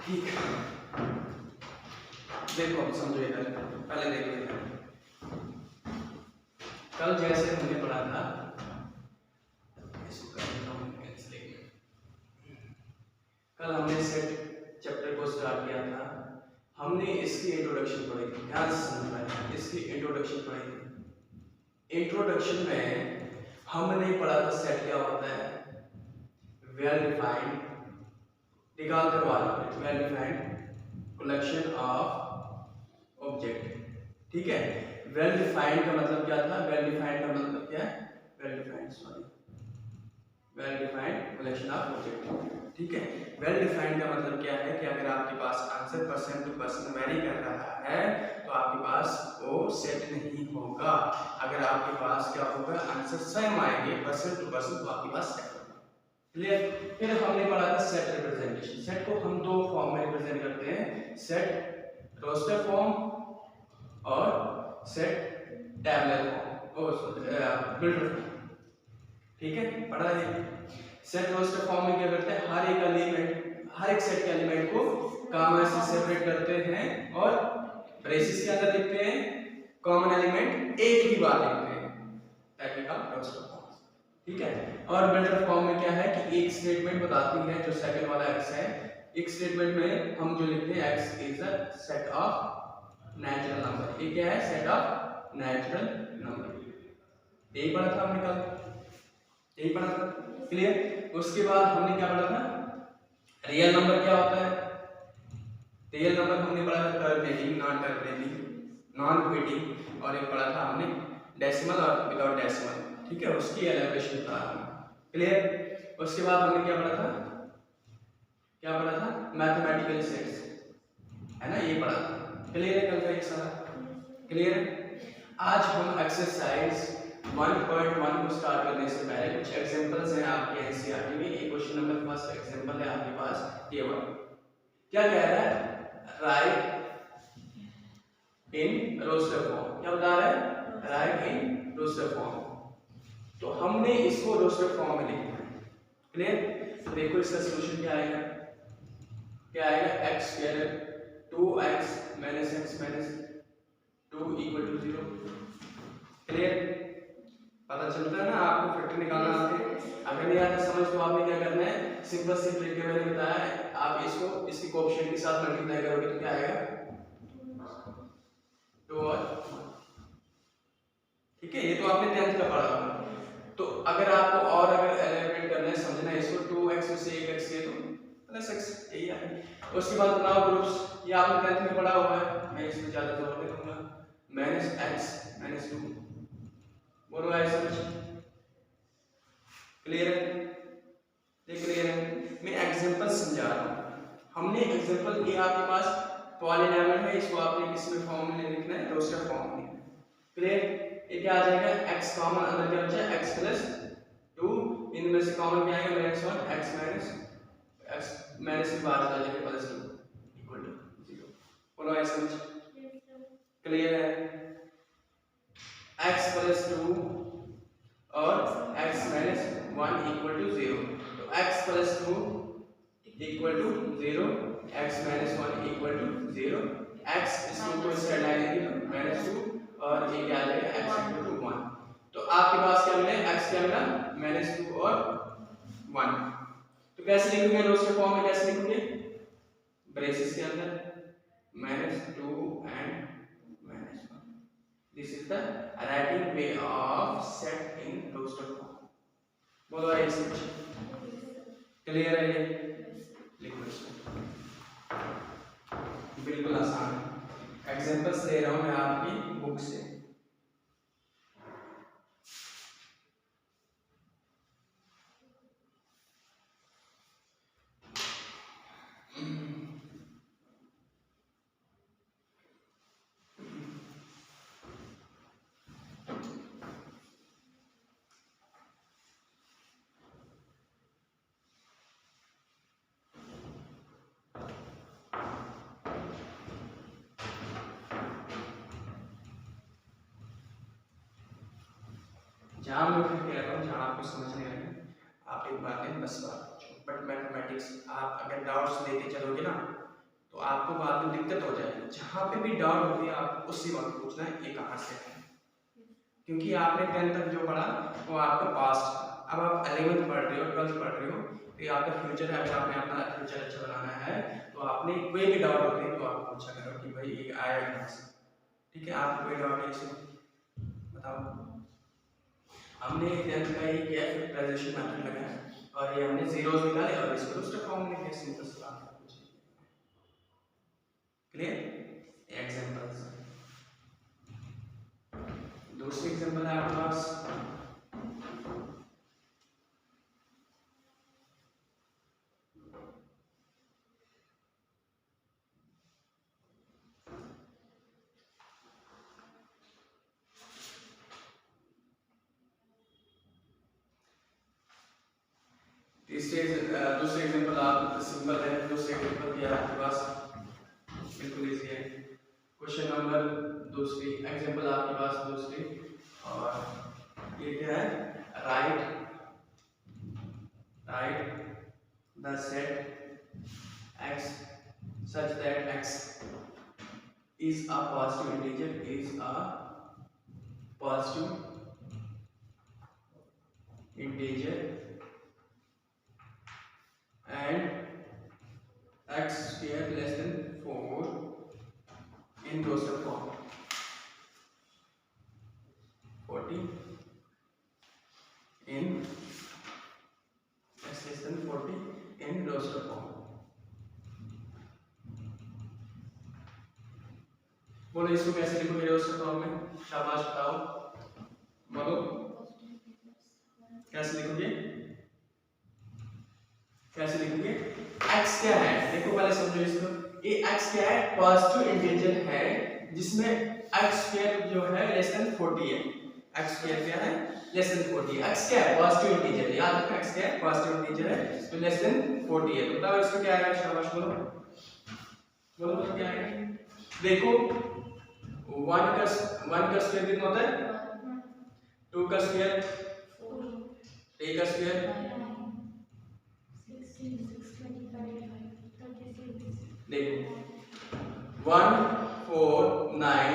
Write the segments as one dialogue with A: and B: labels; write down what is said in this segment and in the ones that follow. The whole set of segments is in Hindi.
A: ठीक है, देखो अब समझो इधर, पहले देखो इधर। कल जैसे हमने पढ़ा था, इसको कर देता हूं कैंसिल। कल हमने सेट चैप्टर को स्टार्ट किया था। हमने इसकी इंट्रोडक्शन पढ़ी थी, ध्यान से समझना है, इसकी इंट्रोडक्शन पढ़ी थी। इंट्रोडक्शन में हमने पढ़ा था सेट क्या होता है, वेल डिफाइंड, निकाल कर वाला well defined collection of object. ठीक है, वेल डिफाइंड का मतलब क्या था, वेल डिफाइंड का मतलब क्या है, well defined collection of object. ठीक है, वेल डिफाइंड का मतलब क्या है कि अगर आपके पास answer person to person vary कर रहा है तो आपके पास वो सेट नहीं होगा। अगर आपके पास क्या होगा, आंसर सेम आएंगे पर्सन टू पर्सन, तो आपके पास सेट होगा। क्लियर। फिर हमने पढ़ा था सेट रिप्रेजेंटेशन। सेट को हम दो फॉर्म में रिप्रेजेंट करते हैं, सेट रोस्टर फॉर्म और सेट टैबुलर फॉर्म और बिल्डर फॉर्म। ठीक है, पढ़ा है। सेट रोस्टर फॉर्म में क्या करते हैं, हर एक एलिमेंट, हर एक सेट के एलिमेंट को कॉमा से सेपरेट करते हैं और ब्रेसेस के अंदर लिखते हैं, कॉमन एलिमेंट एक ही बार लिखते हैं, टेक्निकल रोस्टर फॉर्म। ठीक है, और बिल्डर फॉर्म में क्या है कि एक स्टेटमेंट बताती है, जो सेकंड वाला x है, एक स्टेटमेंट में हम जो लिखते हैं x is a set of natural number. ये क्या है, सेट ऑफ नेचुरल नंबर। यही पढ़ा था हमने कल, यही पढ़ा था। क्लियर। उसके बाद हमने क्या पढ़ा था, रियल नंबर क्या होता है। रियल नंबर हमने पढ़ा था terminating, non terminating, non quitting, और एक पढ़ा था हमने डेसिमल और विदाउट डेसिमल। ठीक है, उसकी एलिब्रेशन पढ़ा हमने। क्लियर। उसके बाद हमने क्या पढ़ा था, क्या पढ़ा था, मैथमेटिकल सेट्स, है ना, ये पढ़ा था। क्लियर है, कल का एक सारा क्लियर है। आज हम एक्सरसाइज 1.1 को स्टार्ट करने से पहले कुछ एग्जांपल्स हैं आपके एनसीईआरटी में। ये क्वेश्चन नंबर फर्स्ट एग्जांपल है आपके पास, ये वाला क्या कह रहा है, राइट इन रोस्टर फॉर्म। क्या बता रहा है, राइट इन रोस्टर फॉर्म। तो हमने इसको रोस्टर फॉर्म में लिखना है। क्लियर। तो देखो इसका सॉल्यूशन क्या आएगा, क्या आएगा, x square 2x minus x minus 2 equal to 0। Clear. पता चलता है ना, आपको फैक्टर निकालना आते हैं। अगर नहीं आता समझ तो आपने क्या करना है, सिंपल सी ट्रिक मैंने बताया है, आप इसको इसकी कोएफिशिएंट के साथ मल्टीप्लाई करोगे तो क्या आएगा, 2 और 1। ठीक है, ये तो आपने 10th का पढ़ा होगा। तो अगर आपको और अगर एलिमिनेट करना है, समझना है इसको, 2x में से 1x किए तो प्लस x, यही है। उसके बाद बनाओ ग्रुप्स, ये आपने 10th में पढ़ा हुआ है, मैं इसमें ज्यादा जोर नहीं दूंगा। माइनस x माइनस 2, बोलो ऐसा कुछ। क्लियर है, ये क्लियर है। मैं एग्जांपल समझा रहा हूं। हमने एग्जांपल किया, आपके पास पॉलीनॉमियल है, इसको आपने किस में फॉर्म में लिखना है, रोस्टर फॉर्म में। क्लियर। ये क्या आ जाएगा, x कॉमन, अंदर क्या बचा है, x प्लस 2, इनमें से कॉमन क्या आएगा, minus 1, x minus x minus के बाद आ जाएगा प्लस 2 इक्वल टू 0। बोलो ऐसा कुछ। क्लियर है। x प्लस 2 और x माइनस 1 इक्वल टू 0। तो x plus 2 equal to 0, x minus 1 equal to 0, x इसको कोई साइड लाएंगे तो माइनस 2 और ये क्या आ जाएगा, x इक्वल टू 1। तो आपके पास क्या मिला, x क्या मिला, माइनस 2 और 1। तो कैसे लिखोगे, रोस्टर फॉर्म में कैसे लिखोगे, ब्रेसेस के अंदर minus 2 and minus 1। This is the writing way of set in roster form. बोलो ऐसे। क्लियर है, ये लिखो इसको, बिल्कुल आसान है। एग्जांपल्स ले रहा हूं मैं आपकी बुक से। जहां मैं फिर कह रहा हूँ, जहां आपको समझ नहीं आएगा, आप एक बात है बस बात पूछो। बट मैथमेटिक्स आप अगर डाउट्स लेते चलोगे ना, तो आपको बाद में दिक्कत हो जाएगी। जहाँ पे भी डाउट होती है आपको उसी वक्त पूछना है ये कहाँ से है, क्योंकि आपने 10th तक जो पढ़ा वो आपका पास्ट था। अब आप 11th पढ़ रहे हो, 12th पढ़ रहे हो, तो ये आपका फ्यूचर है। अगर आपने अपना फ्यूचर अच्छा बनाना है तो आपने कोई भी डाउट होते हैं तो आप पूछा करो कि भाई ये आया कहाँ से। ठीक है, आपको कोई डाउट है इसमें बताओ। हमने 10th का ये किया, फैक्टराइजेशन मेथड लगाया और ये हमने जीरोस निकाले और इसको दूसरा फॉर्म में लिखा, सिंपल सा बात है। क्लियर। एग्जांपल्स, दूसरी एग्जांपल है आपके पास दूसरे एग्जांपल आप सिंपल है। दूसरे एग्जांपल दिया आपके पास बिल्कुल इजी है। क्वेश्चन नंबर दूसरी एग्जांपल आपके पास दूसरी, और ये क्या है, right the set x such that x is a positive integer and x square less than 4 in roster form 40 in x less than 40 in roster form। बोलो इसको कैसे लिखोगे रोस्टर फॉर्म में, शाबाश बताओ, बोलो कैसे लिखोगे, कैसे लिखोगे। x क्या है, देखो पहले समझो इसको। ये x क्या है, पॉजिटिव इंटीजर है जिसमें x स्क्वायर जो है लेस देन 40 है। x स्क्वायर क्या है, लेस देन 40 है। x क्या है, पॉजिटिव इंटीजर, याद रखना x क्या है, पॉजिटिव इंटीजर है तो लेस देन 40 है। तो बताओ इसको क्या आएगा, शाबाश बोलो, बोलो क्या आएगा। देखो 1 का स्क्वायर कितना होता है, 2 का स्क्वायर 3 का स्क्वायर देखो 1 4 9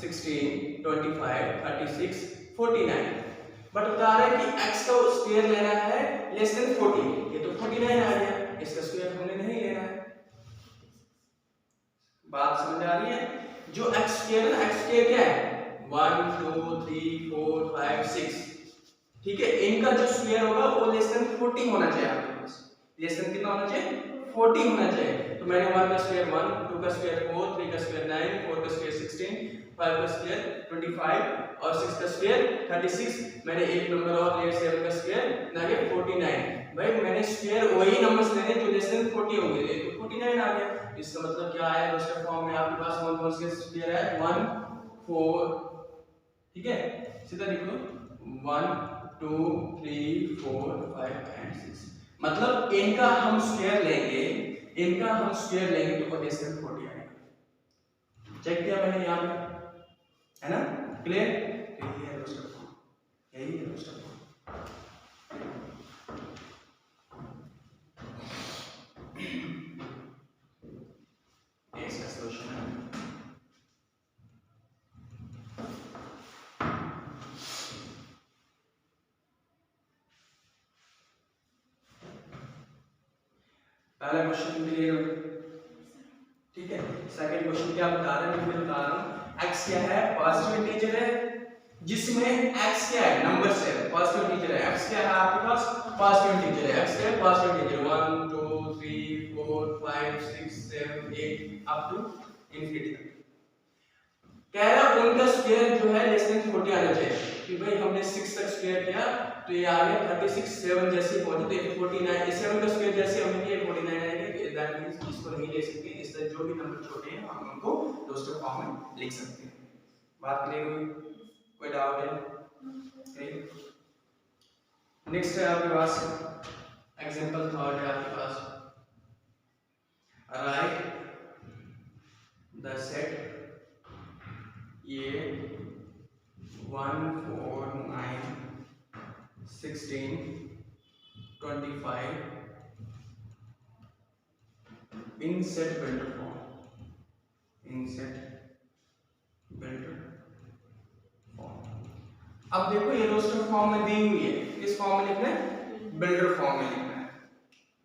A: 16 25 36 49, बट बता रहा है कि x का स्क्वायर लेना है लेस देन 40, ये तो 49 आ गया, इसका स्क्वायर हमने नहीं लेना है। बात समझ आ रही है। जो x स्क्वायर है, x स्क्वायर क्या है 1 2 3 4 5 6, ठीक है, इनका जो स्क्वायर होगा वो लेस देन 40 होना चाहिए आपके पास। लेस देन कितना होना चाहिए, 40 होना चाहिए। तो मैंने 1 का स्क्वायर 1, 2 का स्क्वायर 4, 3 का स्क्वायर 9, 4 का स्क्वायर 16, 5 का स्क्वायर 25 और 6 का स्क्वायर 36। मैंने एक नंबर और लिया 7 का स्क्वायर ना कि 49। भाई मैंने स्क्वायर वही नंबर्स लेने जो लेस देन 40 होंगे, तो 49 आ गया। इसका मतलब क्या आया, दूसरे फॉर्म में आपके पास कौन कौन से स्क्वायर है 1 4, ठीक है, सीधा लिख लो 1 2 3 4 5 एंड 6। मतलब इनका हम स्क्वायर लेंगे, इनका हम स्क्वायर लेंगे तो लेस देन 40 आएगा। चेक किया मैंने यहाँ पे, है ना, क्लियर। यही है रोस्टर फॉर्म, यही है रोस्टर फॉर्म। इसका सॉल्यूशन है। पहला क्वेश्चन क्लियर हो, ठीक है। सेकंड क्वेश्चन क्या बता रहे हैं, मैं बता रहा हूं x क्या है, पॉजिटिव इंटीजर है जिसमें x क्या है, नंबर से पॉजिटिव इंटीजर है। x क्या है आपके पास, पॉजिटिव इंटीजर है। x क्या है, positive integer 1 2 3 4 5 6 7 8 up to infinity तक। कह रहा है उनका स्क्वायर जो है लेस देन 40 आना चाहिए, कि भाई हमने 6 तक स्क्वायर किया तो ये आ गया 36, 7 जैसे पहुंचे तो 49, 7 का स्क्वायर जैसे हमने किया 49 आएगा। दैट मींस इसको नहीं ले सकते, इस तरह जो भी नंबर छोटे हैं हम उनको दोस्तों फॉर्म में लिख सकते हैं। बात क्लियर हुई, कोई डाउट है? नेक्स्ट है आपके पास एग्जांपल थर्ड है आपके पास, राइट द सेट ये 1 4 9 16 25 in set builder form. In set builder form. अब देखो ये रोस्टर फॉर्म में दी हुई है, किस फॉर्म में लिखना है? बिल्डर फॉर्म में लिखना है,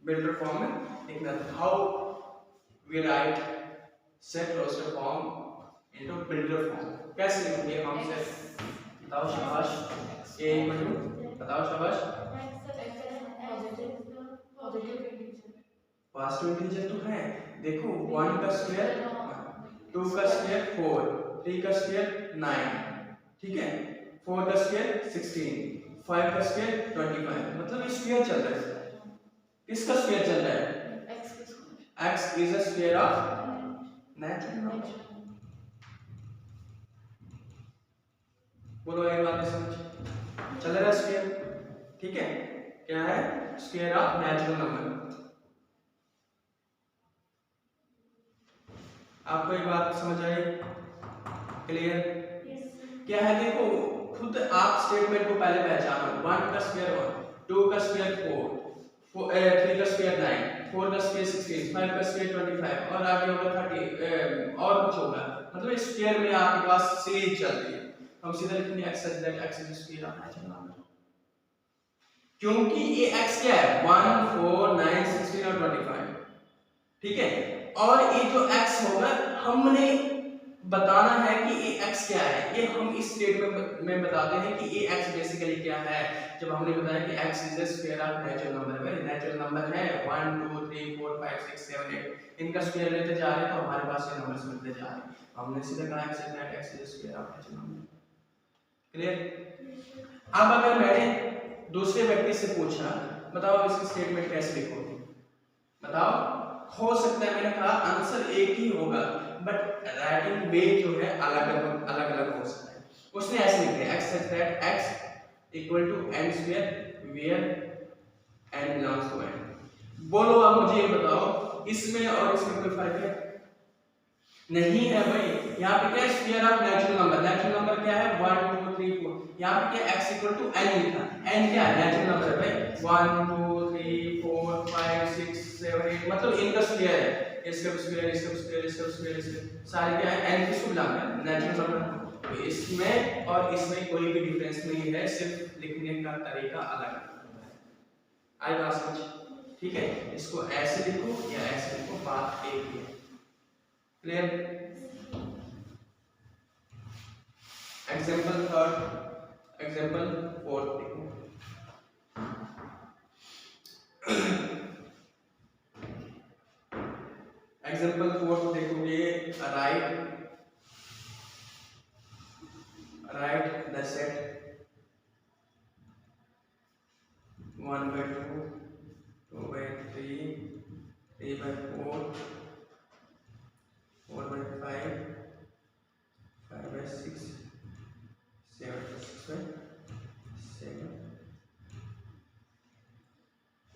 A: बिल्डर फॉर्म में लिखना है। How we write set roster form into builder form, कैसे लिखेंगे हम सेट? बताओ शाबाश, ए इक्वल टू, बताओ शाबाश, पॉजिटिव इंटीजर तो है, देखो 1 का स्क्वायर 2 का स्क्वायर 4, 3 का स्क्वायर 9, ठीक है, 4 का स्क्वायर 16, 5 का स्क्वायर 25, मतलब ये स्क्वायर चल रहा है। किसका स्क्वायर चल रहा है? x is a square of natural number. बोलो एक बात समझ, चल रहा है स्क्वायर, ठीक है, क्या है? Square of natural number. आपको एक बात समझ आई? क्लियर? क्या है? देखो खुद आप स्टेटमेंट को पहले पहचानो। 1 का स्क्वायर 1, 2 का स्क्वायर 4, 3 का स्क्वायर 9, 4 का स्क्वायर 16, 5 का स्क्वायर 25 और आगे होगा 30 और कुछ होगा। मतलब इस स्क्वायर में आपके पास सीरीज चल रही है। हम सीधा लिखेंगे x such that x is square of natural number, क्योंकि ये x क्या है? 1, 4, 9, 16 और 25, ठीक है। और ये जो x होगा हमने बताना है कि ये x क्या है। ये हम इस स्टेटमेंट में बताते हैं कि ये x बेसिकली क्या है। जब हमने बताया कि x is the square of natural number, भाई नेचुरल नंबर है 1 2 3 4 5 6 7 8, इनका स्क्वायर लेते जा रहे हैं तो हमारे पास ये नंबर्स मिलते जा रहे हैं। हमने सीधा कहा x is the square of natural number. Clear? अब अगर मैंने दूसरे व्यक्ति से पूछा बताओ इसकी स्टेटमेंट कैसे लिखोगे, बताओ, हो सकता है मैंने कहा आंसर एक ही होगा बट राइटिंग वे जो है अलग अलग हो सकता है। उसने ऐसे लिख दिया x such that x equal to n square where n belongs to n। बोलो अब मुझे ये बताओ इसमें और इसमें कोई फर्क है? नहीं है भाई। यहाँ पे क्या है? Square of natural number. Natural number क्या है? 1 2 3 4। यहाँ पे क्या x इक्वल टू n लिखा। n क्या है? नेचुरल नंबर है भाई। 1 2 3 4 5 6 7 8, मतलब इनका स्क्वायर है। इसका स्क्वायर, इसका स्क्वायर, इसका स्क्वायर, इसका सारे क्या है? n किसको बिलोंग करता है? Natural number. तो इसमें और इसमें कोई भी डिफरेंस नहीं है, सिर्फ लिखने का तरीका अलग है। आई बात समझ? ठीक है, इसको ऐसे लिखो या ऐसे लिखो, बात एक ही है। Clear? Example third, example fourth देखो। एग्जांपल फोर्थ देखोगे, right the set 1 by 2 2 by 3 3 by 4 4 by 5 5 by 6 7 by 6 by 7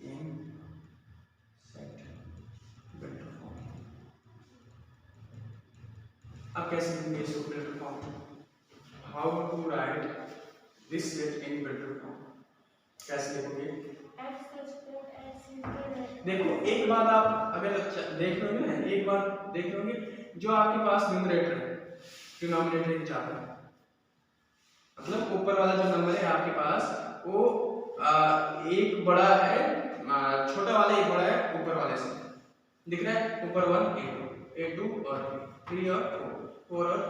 A: in set builder form. अब कैसे लिखेंगे इसको builder form? How to write this set in builder form, कैसे लिखोगे? देखो एक बात आप अगर देख लोगे ना, एक बात देख लोगे, जो आपके पास न्यूमरेटर है डिनोमिनेटर एक ज्यादा है, मतलब ऊपर वाला जो नंबर है आपके पास वो एक बड़ा है, छोटा वाला एक बड़ा है ऊपर वाले से, दिख रहा है? ऊपर 1 a2 और 3 और 4 और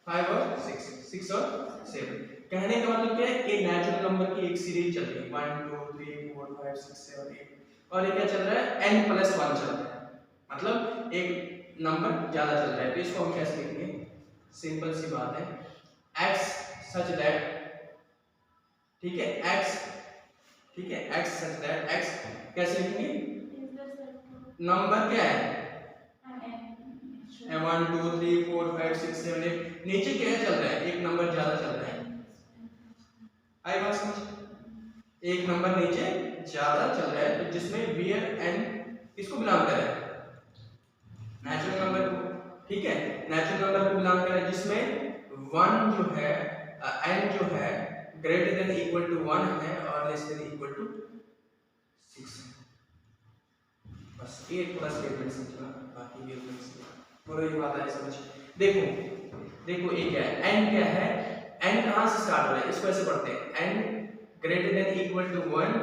A: 5 और 6 और 7। कहने का मतलब क्या है? एक नेचुरल नंबर की एक सीरीज चल रही है 1 2 3 4 5 6 7 8, और ये क्या चल रहा है? n+1 चल रहा है, मतलब एक नंबर ज्यादा चल रहा है। तो इसको हम कैसे लिखेंगे? सिंपल सी बात है, x सच दैट, ठीक है, x, ठीक है, x सच दैट x कैसे लिखेंगे? नंबर क्या है? 1 2 3 4 5 6 7 8, नीचे क्या चल रहा है? एक नंबर ज्यादा चल रहा है। आई बात समझ? एक नंबर नीचे ज्यादा चल रहा है, तो जिसमें वेयर n किसको बिलोंग कर रहा है? नेचुरल नंबर को, ठीक है, नेचुरल नंबर को बिलोंग कर रहा है, जिसमें 1 जो है n जो है ग्रेटर देन इक्वल टू 1 है और लेस देन इक्वल टू 6 है। बस ये थोड़ा स्टेटमेंट समझना, बाकी भी समझना। बोलो ये बात है समझ। देखो देखो ये क्या है, एन क्या है, एन कहाँ से स्टार्ट हो रहा है, इसको ऐसे पढ़ते हैं, n greater than equal to 1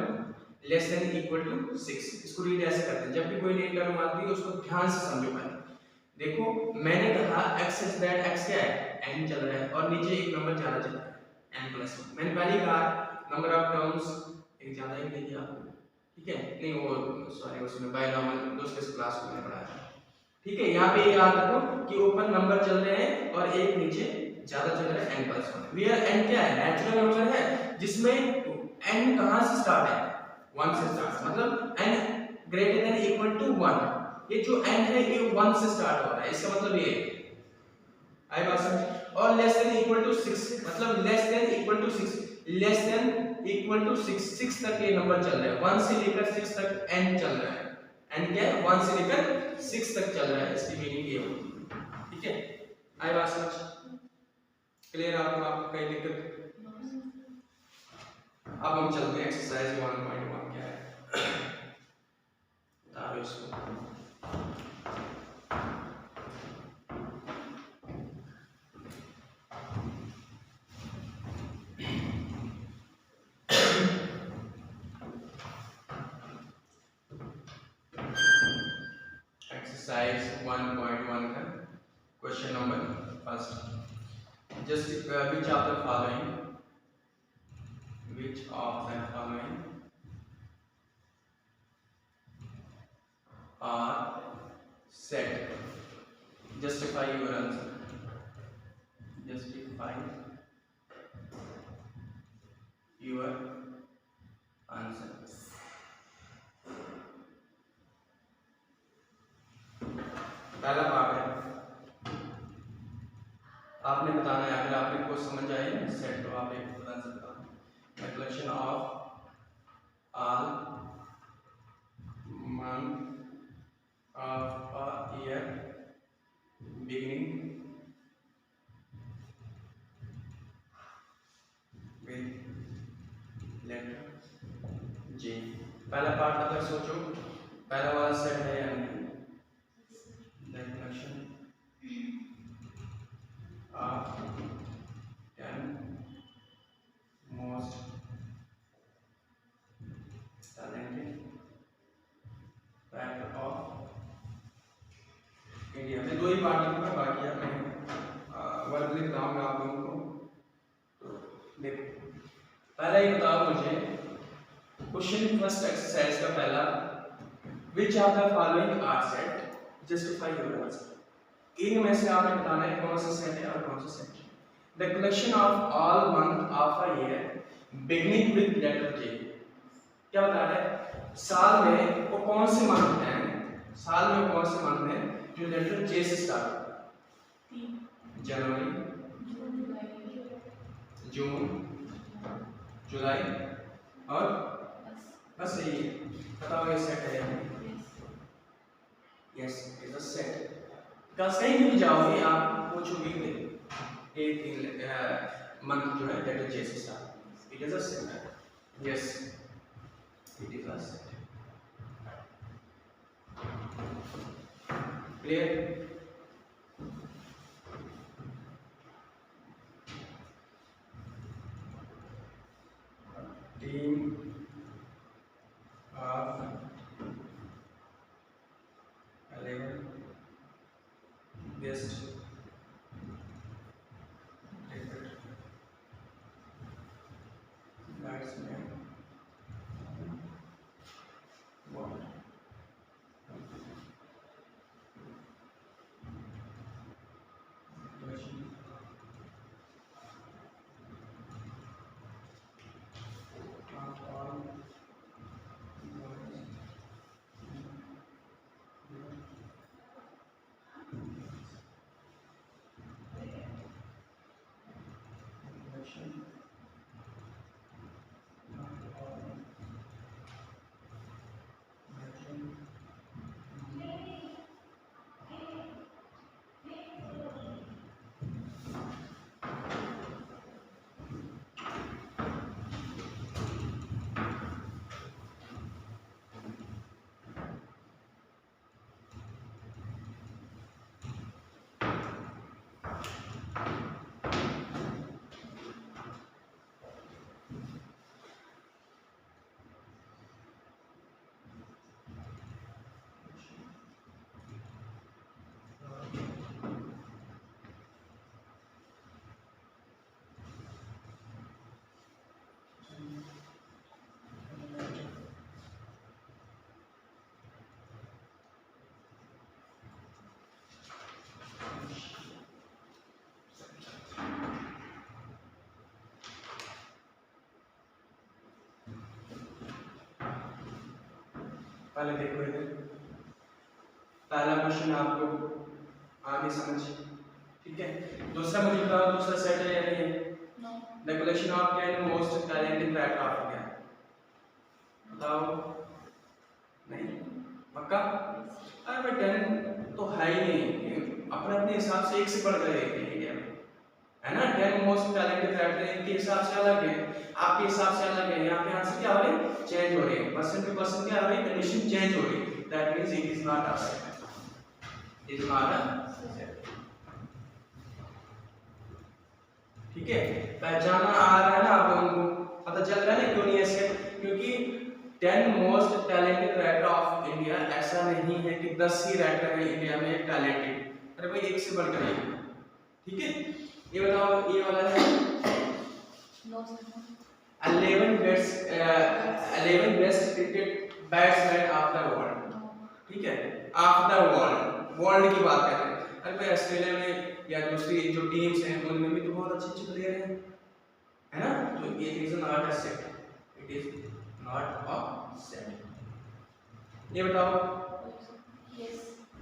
A: less than equal to 6। इसको रीड ऐसे करते हैं, जब भी कोई नई टर्म आती है उसको ध्यान से समझो पहले। देखो मैंने कहा x इज दैट, x क्या है, n चल रहा है और नीचे एक नंबर ज्यादा चल रहा है n+1। मैंने पहले ही कहा नंबर ऑफ टर्म्स एक ज्यादा ही दे दिया आपको, ठीक है, नहीं वो सॉरी उसमें बायनॉमियल दूसरे क्लास में पढ़ा है, ठीक है। यहाँ पे याद रखो कि ऊपर नंबर चल रहे हैं और एक नीचे ज्यादा चल रहा है n+1। वेयर n क्या है, नेचुरल नंबर है जिसमें n कहाँ से स्टार्ट है, 1 से स्टार्ट, मतलब n greater than equal to 1। ये जो n है ये 1 से स्टार्ट हो रहा है, इसका मतलब ये आई बात समझ। और लेस देन इक्वल टू 6, मतलब less than equal to 6, less than equal to 6 तक ये नंबर चल रहा है, 1 से लेकर 6 तक n चल रहा है। n क्या है, 1 से लेकर 6 तक चल रहा है, इसकी मीनिंग ये होती है, ठीक है। आई बात समझ, क्लियर आपको कोई दिक्कत। अब हम चलते हैं एक्सरसाइज 1.1 क्या है, बता दो इसको। एक्सरसाइज 1.1 का question number first, just which of the following are set, justify your answer, justify your answer। पहला पार्ट है, आपने बताना है, अगर आपने कुछ समझ आए ना सेट तो आप एक आंसर बताओ। The collection of all month of a year beginning with letter J. पहला पार्ट अगर सोचो पहला वाला सेट है या नहीं, the collection of 10 most talented writer of India। मैं दो ही पार्ट लिखूंगा, बाकी मैं वर्ड लिख बताऊंगा आप लोगों को। तो देखो पहला ही बताओ मुझे, क्वेश्चन फर्स्ट एक्सरसाइज का पहला, which of the following are set, justify your answer। इनमें से आपने बताना है कौन सा सेट है और कौन सा सेट है। The collection of all month of a year beginning with letter J. क्या बता रहा है, साल में वो कौन से मंथ हैं, साल में कौन से मंथ हैं जो लेटर जे से स्टार्ट होता है, जनवरी, जून, जुलाई और बस यही बताओ ये सेट है। Yes is a set. कहीं भी जाओगे आप पूछोगे एक मंथ जो है लेटर जे से start, it is a set. Yes it is a set. Clear. Team of 11 best batsman one. पहले देखो इधर, पहला क्वेश्चन आपको आगे समझ, ठीक है। दूसरा मुझे बताओ, दूसरा सेट है या नहीं है? The collection of 10 most talented writer of India, बताओ। नहीं, पक्का? अरे भाई 10 तो है ही नहीं, अपने अपने हिसाब से एक से बढ़कर एक है इंडिया में, है ना। 10 मोस्ट टैलेंटेड राइटर इनके हिसाब से अलग है, आपके हिसाब से अलग है। यहाँ पे आंसर क्या हो रहे हैं? चेंज हो रहे हैं, पर्सन टू पर्सन क्या हो रही है? कंडीशन चेंज हो रही है। That means it is not a set, is not a set, ठीक है। पहचाना आ रहा है ना आप लोगों को, पता चल रहा है ना क्यों नहीं है सेट? क्योंकि 10 most talented writer of India ऐसा नहीं है कि 10 ही राइटर हैं इंडिया में टैलेंटेड, अरे भाई एक से बढ़कर एक, ठीक है। ये बताओ, ये वाला है 11 best cricket batsman of the world, ठीक है। ऑफ द वर्ल्ड, वर्ल्ड की बात कर रहे हैं। अरे भाई ऑस्ट्रेलिया में या दूसरी जो टीम्स हैं उनमें भी तो बहुत अच्छे अच्छे प्लेयर हैं, है ना। तो ये is not a set, it is not a set. ये बताओ,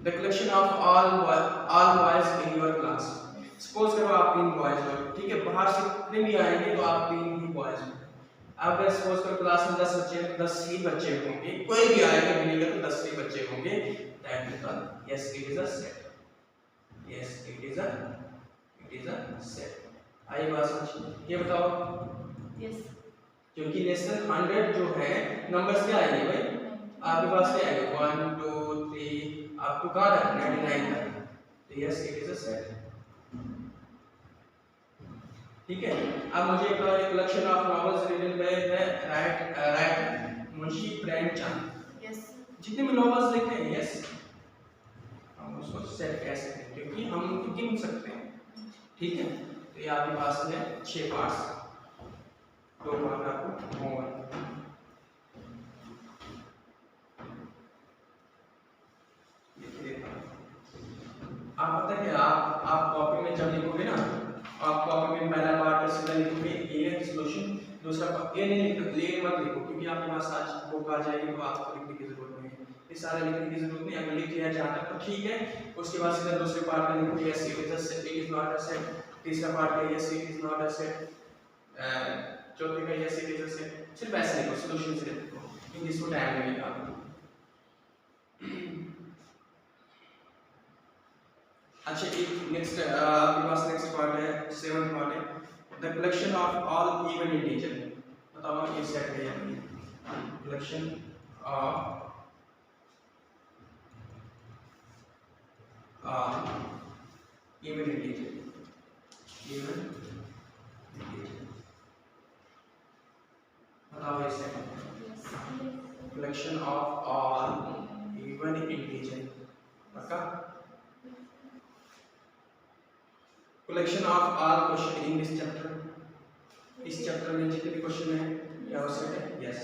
A: the collection of all boys in your class, suppose करो आप 3 बॉयज हो, ठीक है। बाहर से कितने भी आएंगे तो आप 3 ही बॉयज हो। अब सपोज करो क्लास में 10 बच्चे हैं, 10 ही बच्चे होंगे, कोई भी आएगा मिलेगा तो 10 ही बच्चे होंगे। That is yes it is a set, yes it is a set. आई बात समझ? ये बताओ, यस, क्योंकि लेस देन 100 जो है नंबर्स क्या आएंगे भाई? आपके पास क्या आएगा? 1 2 3 आपको कहां तक? 99 तक। तो yes it is a set, ठीक है। अब मुझे बताओ, collection of novels written by the writer Munshi Premchand, yes, जितने भी नॉवेल्स लिखे हैं, यस, हम उसको सेट कह सकते हैं क्योंकि हम उनको गिन सकते हैं, ठीक है। तो ये आपके पास है 6 पार्ट्स, 2 पार्ट आपको होमवर्क। आप पता है कि आप कॉपी में जब लिखोगे ना, आप कॉपी में पहला पार्ट सीधा लिखोगे ए सॉल्यूशन, दूसरा पार्ट ए नहीं लिखो, ले मत लिखो, क्योंकि आपके पास आज बुक आ जाएगी तो आपको लिखने की जरूरत नहीं है, ये सारा लिखने की जरूरत नहीं। अगर लिख लिया जाता तो ठीक है, उसके बाद सीधा दूसरे पार्ट में लिखो yes it is not a set, तीसरा पार्ट का yes it is not a set, चौथे का yes it is a set. सिर्फ ऐसे लिखो, सॉल्यूशन से लिखो, क्योंकि इसको टाइम लगेगा आपको। अच्छा, एक नेक्स्ट आपके पास नेक्स्ट पार्ट है, 7th पार्ट है, the collection of all even integer, बताओ ये सेट है या नहीं? Collection of even integer, even integer, बताओ ये set, collection of all even integer, पक्का? Collection of all question in this chapter, इस चैप्टर में जितने भी क्वेश्चन हैं क्या हो सकते हैं? Yes.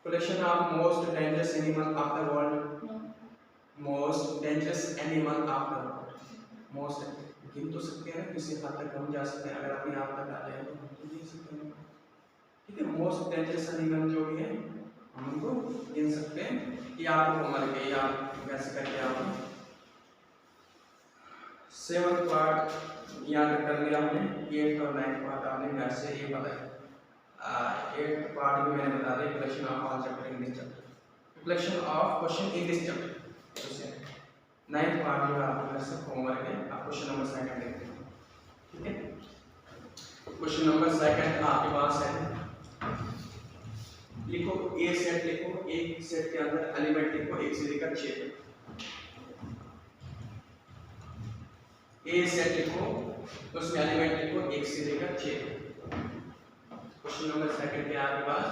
A: Collection of most dangerous animal of the world, most dangerous animal of the world, most गिन तो सकते हैं, किसी हद तक हम जा सकते हैं, अगर अपने आप तक आ जाए तो हम तो गिन सकते हैं, ठीक है। मोस्ट डेंजरस एनिमल जो भी है हम उनको गिन सकते हैं। ये आपको होमवर्क है, ये आप वैसे करके आप 7th पार्ट याद कर लिया हमने, 8th और 9th पार्ट आपने वैसे ये पता है। 8th पार्ट में मैंने बता दिया collection of all chapter in this chapter, collection of question in this chapter. 9th part जो आपका वैसे होमवर्क है, आप क्वेश्चन नंबर 2 देखते हैं, ठीक है। क्वेश्चन नंबर 2 आपके पास है, लिखो ए सेट, लिखो एक सेट के अंदर एलिमेंट लिखो 1 से लेकर 6 तक, ए सेट लिखो उसमें एलिमेंट लिखो 1 से लेकर 6 तक। क्वेश्चन नंबर 2 के आपके पास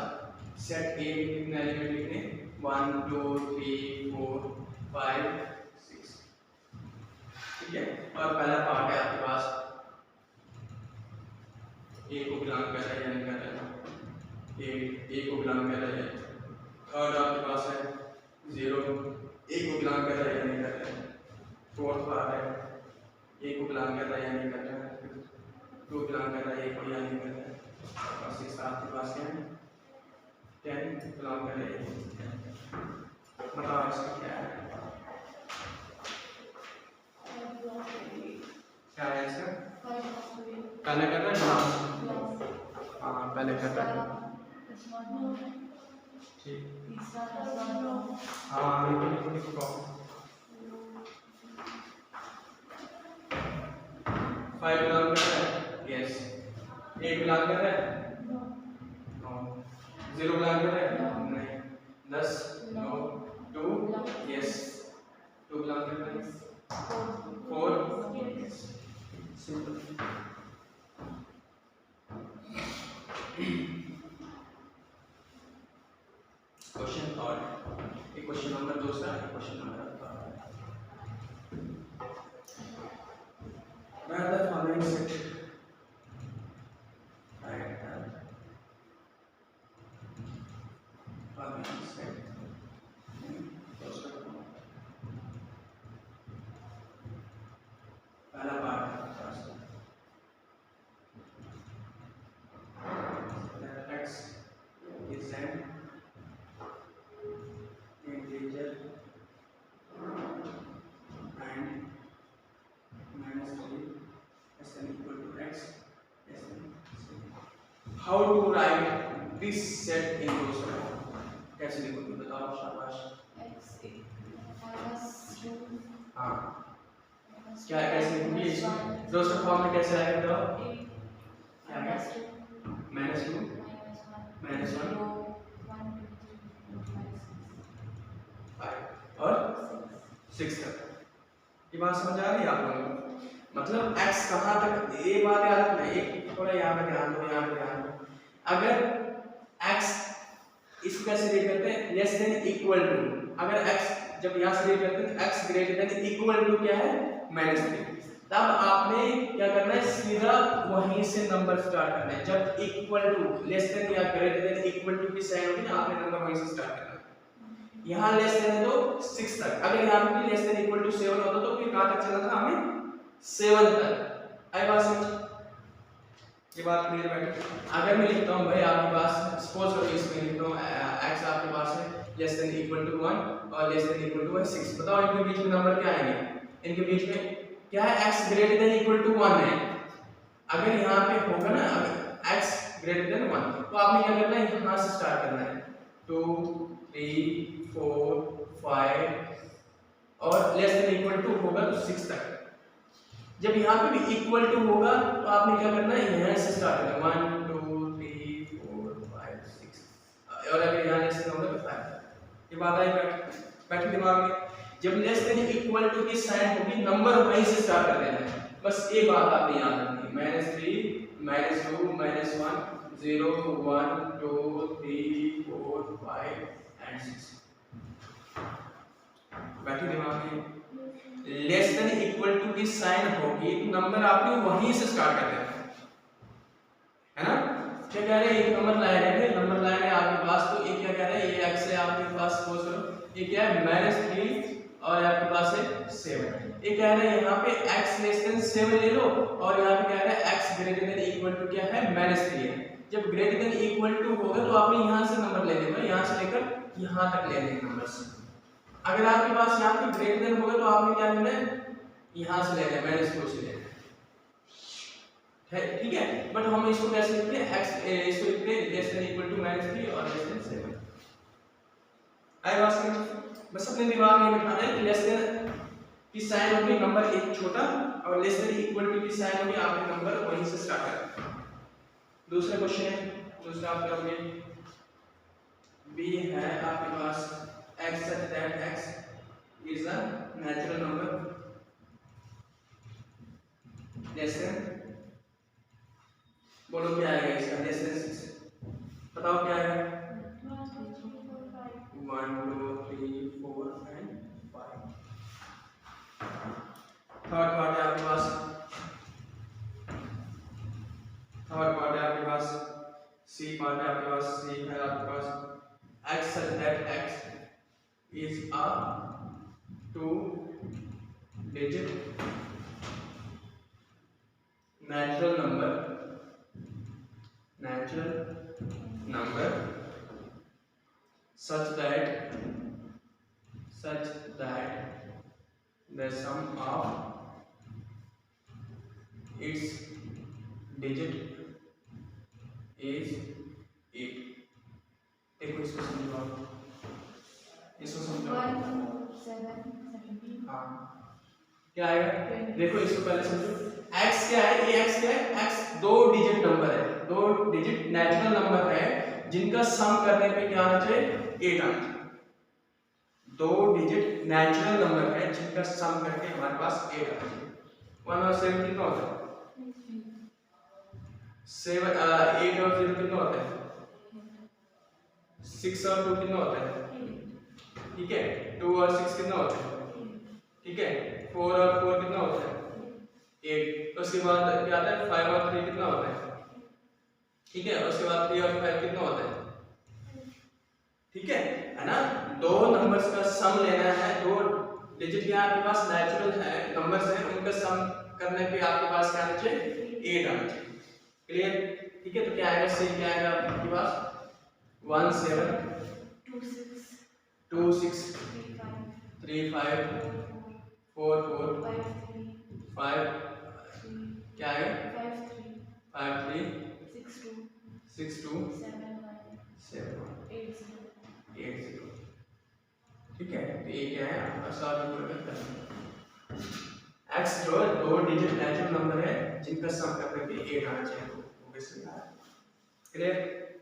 A: सेट ए में कितने एलिमेंट लिखने? 1 2 3 4 5 6, ठीक है। और पहला पार्ट है आपके पास ए को बिलोंग कर रहा है या नहीं कर रहा है, ए को बिलोंग कर रहा है। थर्ड आपके पास है 0, ए को बिलोंग कर रहा है या नहीं कर रहा है। फोर्थ पार्ट है ए को बिलोंग कर रहा है या नहीं कर रहा है, 2 बिलोंग कर रहा है, ए को या नहीं कर रहा है। और 6 आपके पास क्या है? 10 बिलोंग करे, बताओ इसका क्या है, क्या है इसका, पहले कर रहे हैं, हाँ पहले कर रहे हैं, ठीक, हाँ लिखो 5 बिलोंग कर रहा है, यस, 8 बिलोंग कर रहा है, नो, 0 बिलोंग कर रहा है, नहीं, 10, नो, 2, यस, 2 बिलोंग कर रहा है, 4, सिंपल। क्वेश्चन थर्ड, एक क्वेश्चन नंबर दूसरा, एक question number where the following set following set पहला part x is an integer and minus 3 is equal to x is how to write this set in those form, कैसे लिखोगे बताओ, शाबाश, हाँ क्या कैसे लिखोगे इसमें, दूसरे फॉर्म में कैसे आएगा बताओ, क्या है, -2 -1 5 और 6 तक, ये बात समझ आ रही है आप लोगों को, मतलब x कहाँ तक, ये बात याद रखना, एक थोड़ा यहाँ पे ध्यान दो, यहाँ पे ध्यान दो, अगर x इसको कैसे रीड करते हैं, लेस देन इक्वल टू, अगर x जब यहाँ से रीड करते हैं x greater than equal to क्या है, -3, तब आपने क्या करना है, सीधा वहीं से नंबर स्टार्ट करना है, जब इक्वल टू लेस देन या ग्रेटर देन इक्वल टू की साइन होगी ना, आपने नंबर वहीं से स्टार्ट करना है, यहाँ लेस देन है तो 6 तक, अगर यहाँ पे लेस देन इक्वल टू 7 होता तो फिर कहाँ तक चलना था हमें, 7 तक, आई बात समझ, ये बात क्लियर बैठी। अगर मैं लिखता हूँ भाई आपके पास, सपोज करो इसमें लिखता हूँ x आपके पास है लेस देन इक्वल टू 1 और लेस देन इक्वल टू 6, बताओ इनके बीच में नंबर क्या आएंगे, इनके बीच में क्या है, x greater than equal to 1 है, अगर यहाँ पे होगा ना, अगर x ग्रेटर देन 1 तो आपने क्या करना है, यहाँ से स्टार्ट करना है, 2 3 4 5 और लेस देन इक्वल टू होगा तो 6 तक, जब यहाँ पे भी इक्वल टू होगा तो आपने क्या करना है, यहाँ से स्टार्ट करना है, 1 2 3 4 5 6 और अगर यहाँ लेस देन होगा तो 5 तक, ये बात आई बैठी दिमाग में, जब लेस देन इक्वल टू की साइन होगी नंबर वहीं से स्टार्ट कर देना है, बस ये बात आपने याद रखनी है, -3 -2 -1 0 1 2 3 4 5 and 6 बैठी दिमाग में, लेस देन इक्वल टू की साइन होगी तो नंबर आपने वहीं से स्टार्ट कर देना है ना, क्या कह रहे हैं, एक नंबर लाइन है, नंबर लाइन है आपके पास, तो ये क्या कह रहा है, ये x है आपके पास, सपोज करो ये क्या है -3 और आपके पास है 7, ये कह रहे हैं यहाँ पे x लेस देन 7 ले लो और यहाँ पे कह रहा है x greater than equal to क्या है, -3 है, जब ग्रेटर देन इक्वल टू होगा तो आपने यहाँ से नंबर ले लेना, यहाँ से लेकर यहाँ तक ले लेना नंबर्स, अगर आपके पास यहाँ पे ग्रेटर देन होगा तो आपने क्या करना है, यहाँ से लेना है, -4 से लेना है, ठीक है, बट हम इसको कैसे लिखते हैं, x इसको लिखते हैं लेस देन इक्वल टू -3 और लेस देन 7, आई बात समझ, बस अपने दिमाग में बिठाना है कि लेस देन की साइन होगी नंबर एक छोटा और लेस देन इक्वल टू की साइन होगी आपने नंबर वहीं से स्टार्ट करना। दूसरा क्वेश्चन है, दूसरा आप करोगे, b है आपके पास x such that x is a natural number less than, बोलो क्या आएगा इसका, less than 6, बताओ क्या आएगा, 1 2 3 4 and 5, थर्ड पार्ट है आपके पास, थर्ड पार्ट है आपके पास, सी पार्ट है आपके पास, सी है आपके पास, x such that x is a 2-digit natural number such that the sum of its digit is 8। देखो इसको समझो आप, इसको समझो।
B: 1 2 7 17।
A: हाँ क्या आएगा, देखो इसको पहले समझो। x क्या है, ये x क्या है, x दो डिजिट नंबर है, दो डिजिट नेचुरल नंबर है जिनका सम करने पे क्या आना चाहिए, 8 आना चाहिए। दो डिजिट नेचुरल नंबर है जिनका सम करके हमारे पास 8 आना चाहिए। 1 और 7 कितना होता है, 8 और 0 कितना होता है, 6 और 2 कितना होता है, ठीक है। 2 और 6 कितना होता है, ठीक है। 4 और 4 कितना होता है, 8। उसके बाद क्या आता है, 5 और 3 कितना होता है, ठीक है। उसके बाद 3 और 5 कितना होता है, ठीक है ना। दो नंबर्स का सम लेना है, दो डिजिट के आपके पास नेचुरल है नंबर्स हैं, उनका सम करने पे आपके पास क्या आना चाहिए, 8 आना चाहिए। क्लियर, ठीक है। तो क्या आएगा, सी क्या आएगा आपके पास, 1 7 2 6 3 5 4 4 5 क्या आएगा, 5 3 6 2 7 8 0। ठीक है, तो ये क्या है आपका सॉल्व करना। x जो दो डिजिट नेचुरल नंबर है जिनका सम करने पे 8 आना चाहिए, तो क्लियर।